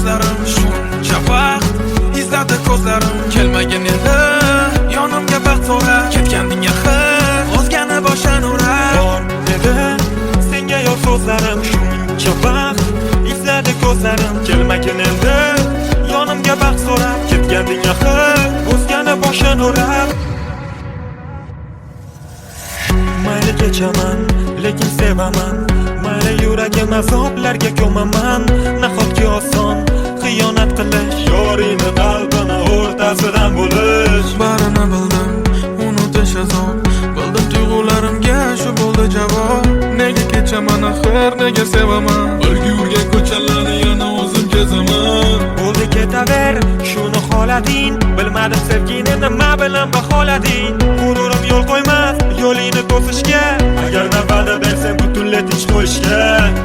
so'zlarim shuncha vaqt izladi ko'zlarim kelmagan edi yonimga baxt so'rab ketganding axir o'zgani boshdan urab bor edi senga yor so'zlarim shuncha vaqt izladi ko'zlarim kelmagan edi yonimga baxt so'rab ketganding axir o'zgani boshdan urab mayli kechaman lekin sevaman mayli yuragim azoblarga ko'maman nahotki oson xiyonat qilish yorini qalbini o'rtasidan bo'lish barini bildim unutish azob bildim tuyg'ularimga shu bo'ldi javob nega kechaman axir nega sevaman birga yurgan ko'chalarni yana o'zim kezaman bo'ldi ketaver shuni xohlading bilmadim sevgini nima bilan baholading g'ururim yo'l qo'ymas yo'lingni to'sishga agar navbati bersang butunlay tinch qo'yishga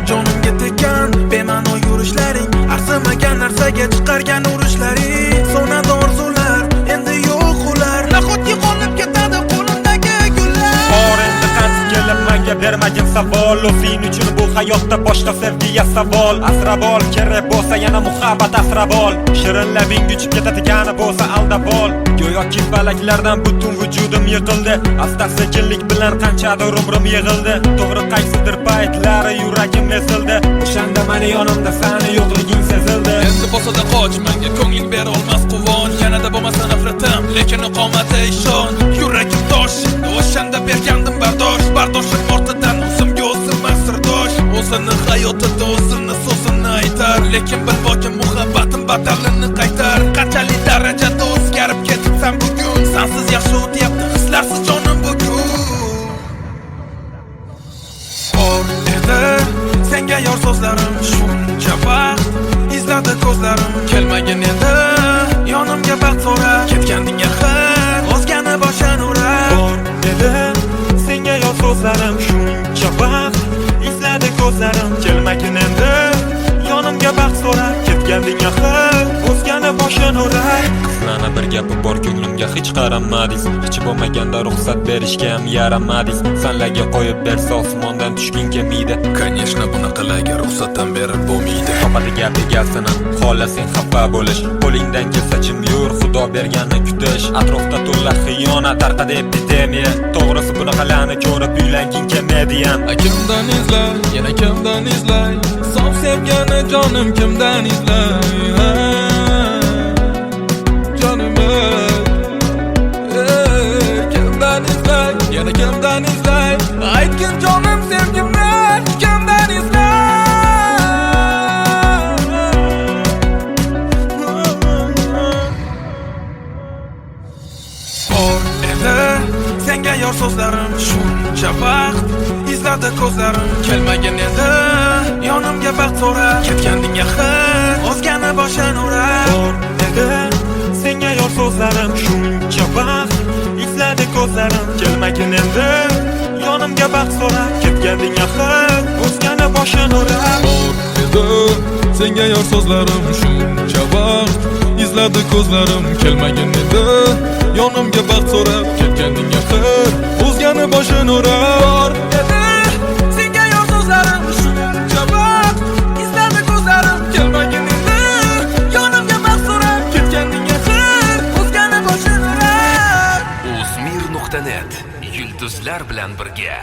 jonimga tekkan bema'no yurishlaring arzimagan narsaga chiqargan urishlaring so'nadi orzular endi yo'q ular nahotki qolib ketadi qo'limdagi gullar bor endi qancha kelib menga bermagin savol o'zing uchun bu hayotda boshqa sevgiga savol asrab ol kerak bo'lsa yana muhabbat asrab ol shirin labing uchib ketadigani bo'lsa aldab ol go'yoki falaklardan butun vujudim yiqildi asta sekinlik bilan qanchadir umrim yig'ildi to'g'ri qaysidir paytlari yuragim ezildi o'shanda meni yonimda sani yo'qliging sezildi endi bo'lsa-da qoch menga ko'ngling bera olmas quvonch yanada bo'lmasa nafratim lekin iqomati ishon yuragim tosh o'shanda bergandim bardoshim ortidan o'zimga o'zimman sirdosh o'zini hayotida o'zini so'zini aytar lekin bilvokim muhabbatim badalini qaytar qanchalik darajada o'zgarib ketibsan bugun sensiz yaxshi o'tyapti hislarsiz jonim bugun bor edi senga yor so'zlarim shuncha vaqt izladi ko'zlarim kelmagan edi yonimga baxt so'rab ketganding axir o'zgani boshdan urab bor edi senga yor so'zlarim shuncha vaqt izladi ko'zlarim kelmagan endi yonimga baxt so'rab ketganding axir o'zgani boshdan urab qizlarni bir gapi bor ko'nglimga hech qaramadingiz hech bo'lmaganda ruxsat berishga ham yaramadingiz sanlarga qo'yib bersa osmondan tushging kelmaydi конечно bunaqalarga ruxsatdan berib bo'lmaydi topadi gap egasini xohlasang xafa bo'lish qo'lingdan kelsa chim yur xudo berganini kutish atrofda to'la xiyonat tarqadi epidemiya to'g'risi bunaqalarni ko'rib uylanging kelmaydiyam kimdan izlay yana kimdan izlay sof sevgani jonim kimdan izlay jonim kimdan izlay yana kimdan izlay aytgin jonim sevgimni kimdan izlay bor edi senga yor so'zlarim shuncha vaqt izladi ko'zlarim kelmagan edi yonimga baxt so'rab ketganding axir o'zgani boshdan urab bor edi senga yor so'zlarim shuncha vaqt izladi ko'zlarim kelmagan endi yonimga baxt so'rab ketganding axir o'zgani boshdan urab bor edi senga yor so'zlarim shuncha vaqt izladi ko'zlarim kelmagan edi yonimga baxt so'rab ketganding axir o'zgani boshdan urab bor edi senga yor so'zlarim shuncha vaqt izladi ko'zlarim kelmagan edi yonimga baxt so'rab ketganding axir o'zgani boshdan urab Uzmir.net yulduzlar bilan birga